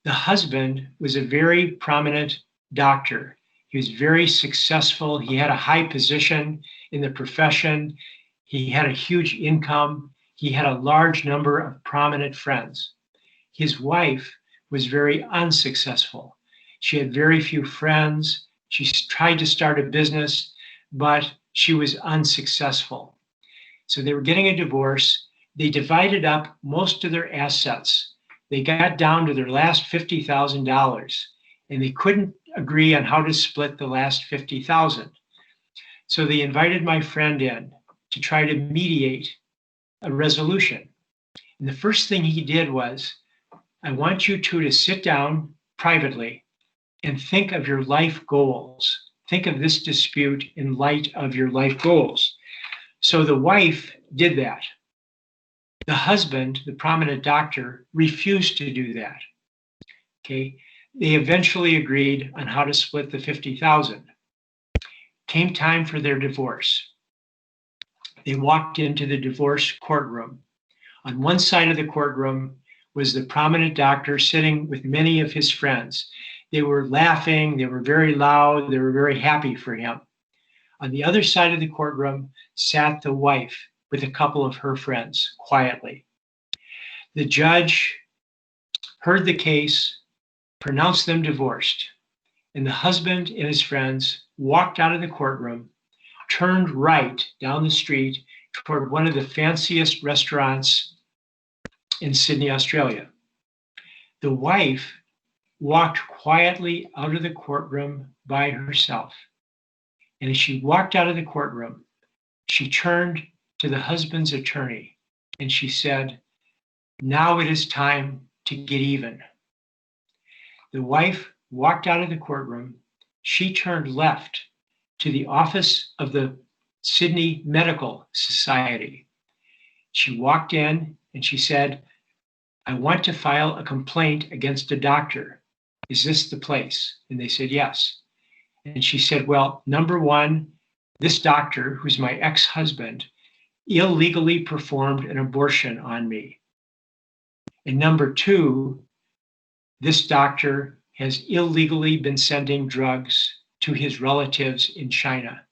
The husband was a very prominent doctor. He was very successful. He had a high position in the profession. He had a huge income. He had a large number of prominent friends. His wife was very unsuccessful. She had very few friends. She tried to start a business, but she was unsuccessful. So they were getting a divorce. They divided up most of their assets. They got down to their last $50,000, and they couldn't agree on how to split the last $50,000. So they invited my friend in to try to mediate a resolution. And the first thing he did was, I want you two to sit down privately and think of your life goals. Think of this dispute in light of your life goals. So the wife did that. The husband, the prominent doctor, refused to do that. Okay. They eventually agreed on how to split the $50,000. Came time for their divorce. They walked into the divorce courtroom. On one side of the courtroom was the prominent doctor sitting with many of his friends. They were laughing, they were very loud, they were very happy for him. On the other side of the courtroom sat the wife with a couple of her friends quietly. The judge heard the case, pronounced them divorced, and the husband and his friends walked out of the courtroom, turned right down the street toward one of the fanciest restaurants in Sydney, Australia. The wife walked quietly out of the courtroom by herself. And as she walked out of the courtroom, she turned to the husband's attorney and she said, "Now it is time to get even." The wife walked out of the courtroom. She turned left to the office of the Sydney Medical Society. She walked in and she said, "I want to file a complaint against a doctor. Is this the place?" And they said, "Yes." And she said, "Well, number one, this doctor, who's my ex-husband, illegally performed an abortion on me. And number two, this doctor has illegally been sending drugs to his relatives in China."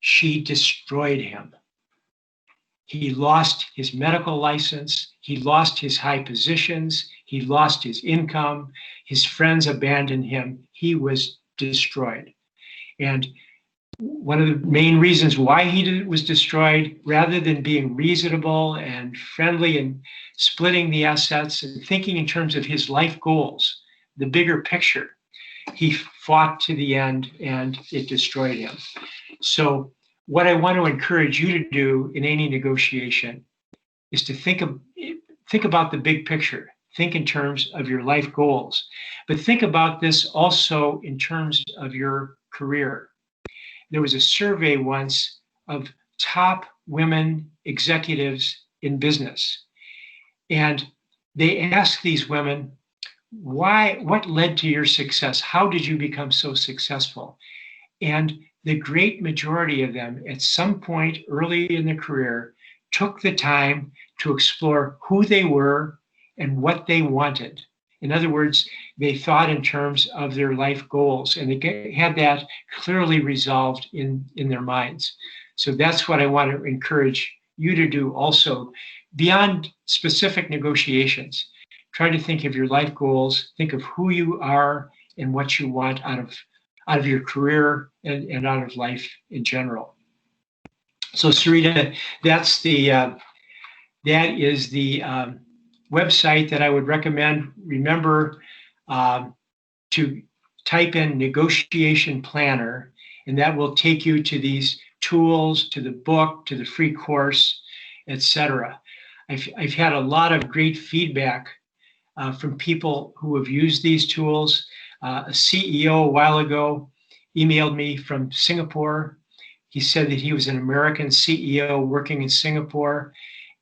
She destroyed him. He lost his medical license. He lost his high positions. He lost his income. His friends abandoned him. He was destroyed. And one of the main reasons why he was destroyed, rather than being reasonable and friendly and splitting the assets and thinking in terms of his life goals, the bigger picture, he fought to the end and it destroyed him. So what I want to encourage you to do in any negotiation is to think about the big picture. Think in terms of your life goals, but think about this also in terms of your career. There was a survey once of top women executives in business. And they ask these women, what led to your success? How did you become so successful? And the great majority of them, at some point early in their career, took the time to explore who they were and what they wanted. In other words, they thought in terms of their life goals, and they had that clearly resolved in their minds. So that's what I want to encourage you to do also, beyond specific negotiations. Try to think of your life goals, think of who you are and what you want out of your career and out of life in general. So Sarita, that is the website that I would recommend. Remember to type in negotiation planner, and that will take you to these tools, to the book, to the free course, etc. I've had a lot of great feedback from people who have used these tools. A CEO a while ago emailed me from Singapore. He said that he was an American CEO working in Singapore,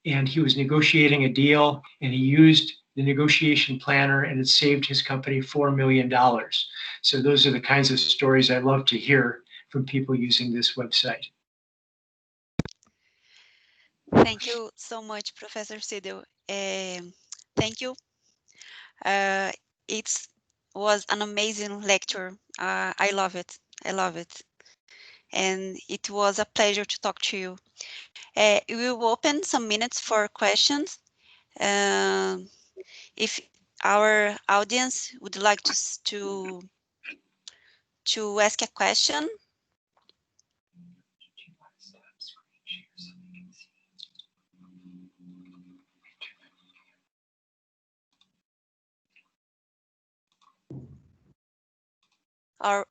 and he was negotiating a deal, and he used the negotiation planner, and it saved his company $4 million. So those are the kinds of stories I love to hear from people using this website. Thank you so much, Professor Sidel. Thank you. It was an amazing lecture. I love it. I love it. And it was a pleasure to talk to you. We will open some minutes for questions. If our audience would like to ask a question.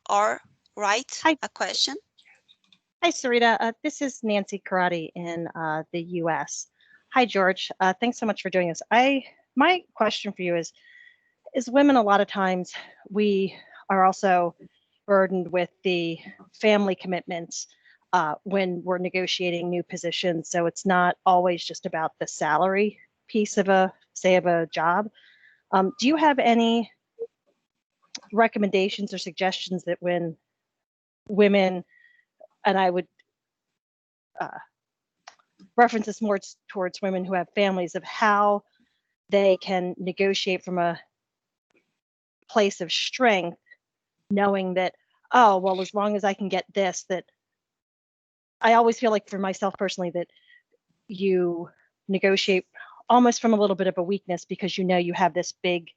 Or write a question. Hi, Sarita. This is Nancy Karate in the U.S. Hi, George. Thanks so much for doing this. My question for you is women, a lot of times we are also burdened with the family commitments when we're negotiating new positions. So it's not always just about the salary piece of a job. Do you have any recommendations or suggestions that when women, and I would reference this more towards women who have families, of how they can negotiate from a place of strength, knowing that, oh, well, as long as I can get this, that I always feel like for myself personally that you negotiate almost from a little bit of a weakness because you know you have this big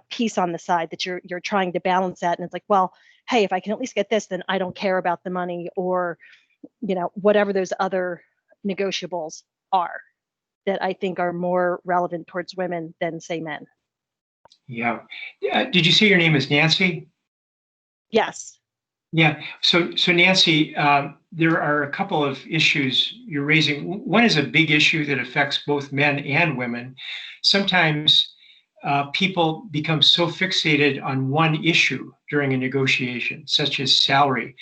piece on the side that you're trying to balance that, and it's like, well, hey, if I can at least get this, then I don't care about the money, or whatever those other negotiables are that I think are more relevant towards women than, say, men. Yeah. Did you say your name is Nancy? Yes. Yeah. So Nancy, there are a couple of issues you're raising. One is a big issue that affects both men and women. Sometimes people become so fixated on one issue during a negotiation, such as salary.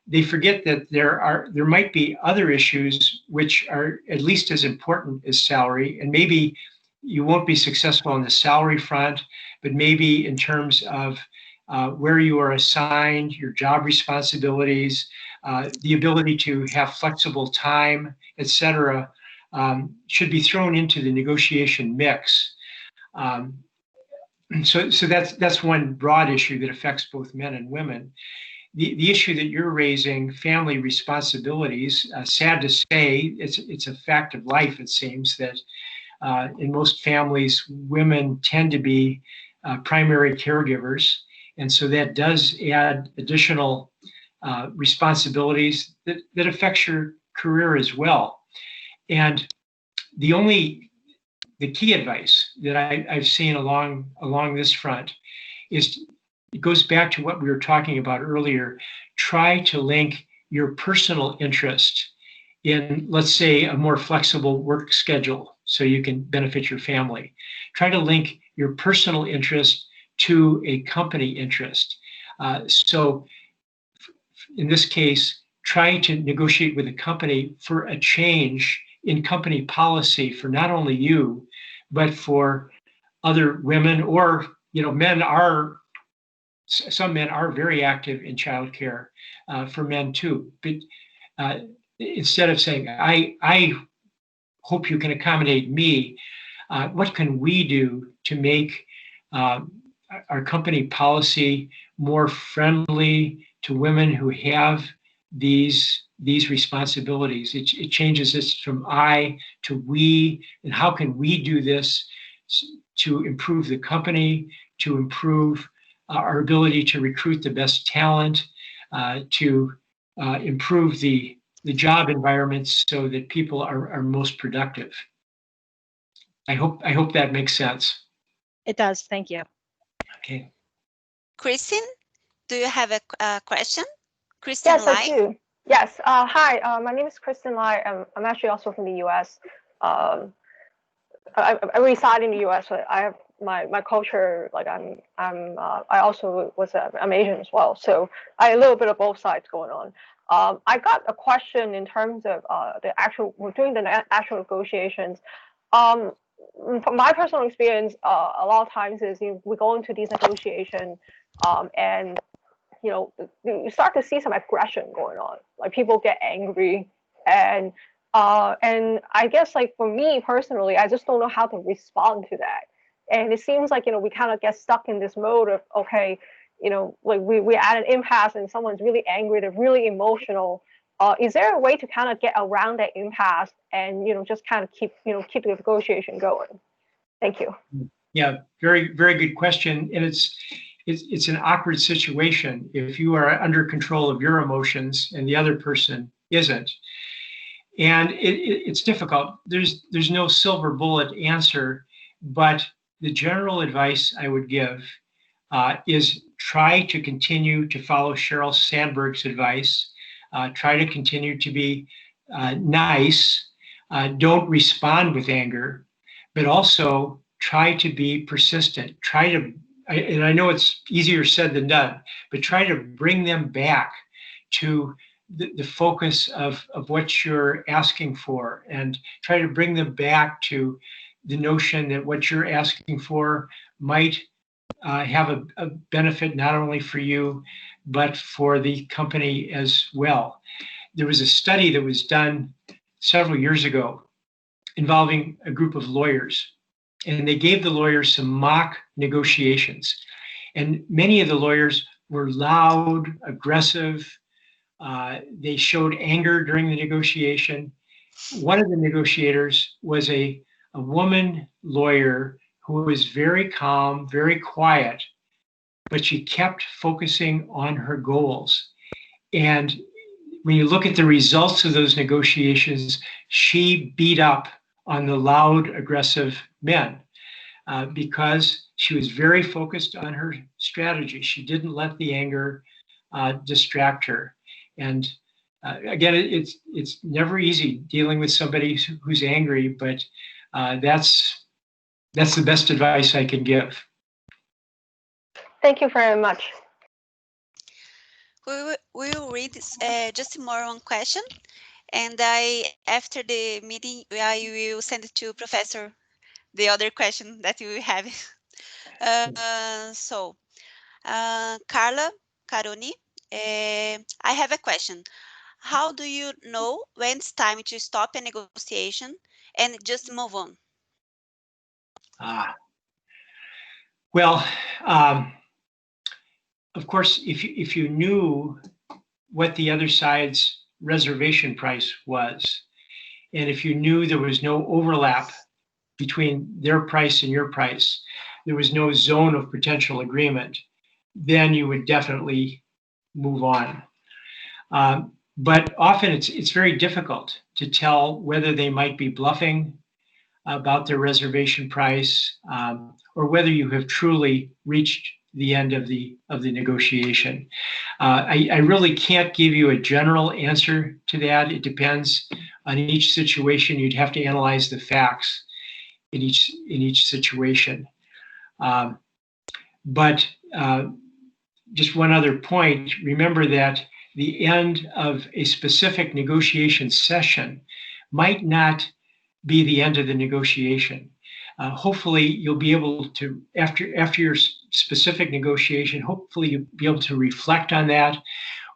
They forget that there might be other issues which are at least as important as salary, and maybe you won't be successful on the salary front, but maybe in terms of where you are assigned, your job responsibilities, the ability to have flexible time, etc., should be thrown into the negotiation mix. So that's one broad issue that affects both men and women. The issue that you're raising, family responsibilities, sad to say, it's a fact of life, it seems, that in most families, women tend to be primary caregivers. And so that does add additional responsibilities that affects your career as well. And the key advice that I've seen along this front is, it goes back to what we were talking about earlier. Try to link your personal interest in, let's say, a more flexible work schedule so you can benefit your family. Try to link your personal interest to a company interest. So in this case, try to negotiate with a company for a change in company policy for not only you, but for other women, or men are, some men are very active in childcare, for men too. But instead of saying, I hope you can accommodate me, what can we do to make our company policy more friendly to women who have these responsibilities? It changes this from I to we, and how can we do this to improve the company, to improve our ability to recruit the best talent, to improve the job environments so that people are most productive. I hope that makes sense. It does. Thank you. Okay. Kristen, do you have a question? Kristen Yes, Lai? I do. Yes. Hi, my name is Kristen Lai. I'm actually also from the U.S. I reside in the U.S. So I have my culture. Like I also I'm Asian as well. So I a little bit of both sides going on. I got a question in terms of we're doing the actual negotiations. From my personal experience, a lot of times is we go into these negotiations, and you start to see some aggression going on. Like people get angry, and I guess like for me personally, I just don't know how to respond to that. And it seems like we kind of get stuck in this mode of, okay, like we're at an impasse and someone's really angry, they're really emotional. Is there a way to kind of get around that impasse and just kind of keep the negotiation going? Thank you. Yeah, very, very good question. And it's an awkward situation if you are under control of your emotions and the other person isn't. And it's difficult. There's no silver bullet answer, but the general advice I would give is try to continue to follow Sheryl Sandberg's advice. Try to continue to be nice. Don't respond with anger, but also try to be persistent. And I know it's easier said than done, but try to bring them back to the focus of what you're asking for, and try to bring them back to the notion that what you're asking for might have a benefit not only for you, but for the company as well. There was a study that was done several years ago involving a group of lawyers, and they gave the lawyers some mock negotiations. And many of the lawyers were loud, aggressive. They showed anger during the negotiation. One of the negotiators was a woman lawyer who was very calm, very quiet, but she kept focusing on her goals. And when you look at the results of those negotiations, she beat up on the loud, aggressive men because she was very focused on her strategy. She didn't let the anger distract her. And again, it's never easy dealing with somebody who's angry, but that's the best advice I can give. Thank you very much. We will read just more one question, and after the meeting, I will send it to Professor the other question that we have. Carla Caroni, I have a question. How do you know when it's time to stop a negotiation and just move on? Well, of course, if you knew what the other side's reservation price was, and if you knew there was no overlap between their price and your price, there was no zone of potential agreement, then you would definitely move on. But often it's very difficult to tell whether they might be bluffing about their reservation price, or whether you have truly reached the end of the negotiation. I really can't give you a general answer to that. It depends on each situation. You'd have to analyze the facts in each situation. But just one other point, remember that the end of a specific negotiation session might not be the end of the negotiation. hopefully you'll be able to, after your specific negotiation, hopefully you'll be able to reflect on that.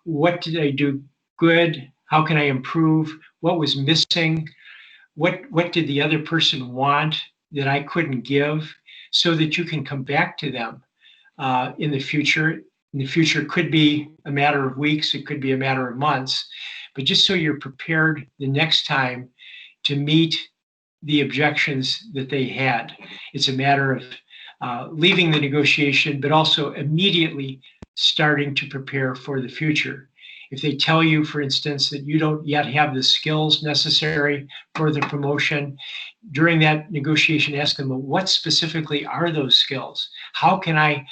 What did I do good? How can I improve? What was missing? What did the other person want that I couldn't give, so that you can come back to them in the future. In the future could be a matter of weeks, it could be a matter of months, but just so you're prepared the next time to meet the objections that they had. It's a matter of leaving the negotiation, but also immediately starting to prepare for the future. If they tell you, for instance, that you don't yet have the skills necessary for the promotion, during that negotiation, ask them, well, what specifically are those skills? How can I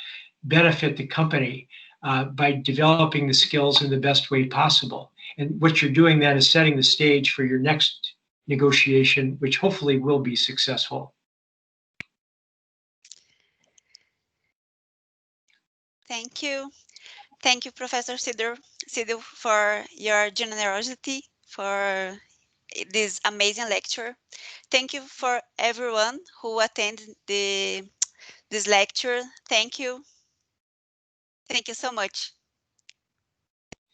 benefit the company by developing the skills in the best way possible? And what you're doing then is setting the stage for your next negotiation, which hopefully will be successful. Thank you. Thank you, Professor Sidhu, for your generosity, for this amazing lecture. Thank you for everyone who attended this lecture. Thank you. Thank you so much.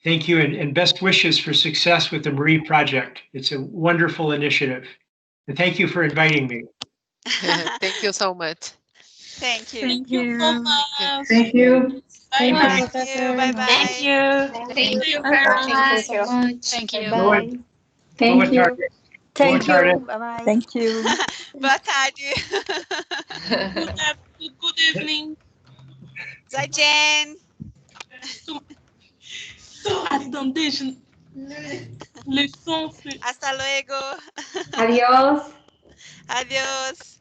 Thank you, and best wishes for success with the Marie Project. It's a wonderful initiative. And thank you for inviting me. Thank you so much. Thank you. Thank you so much. Thank you. Bye bye. Thank you. Bye bye. Thank you. Thank you very much. so much. Thank you. Bye. Thank Thank you. you. Thank you. Bye-bye. Thank you. Boa tarde. Good evening. Zai Jen. Attendez, le son fait. Hasta luego. Adiós. Adiós.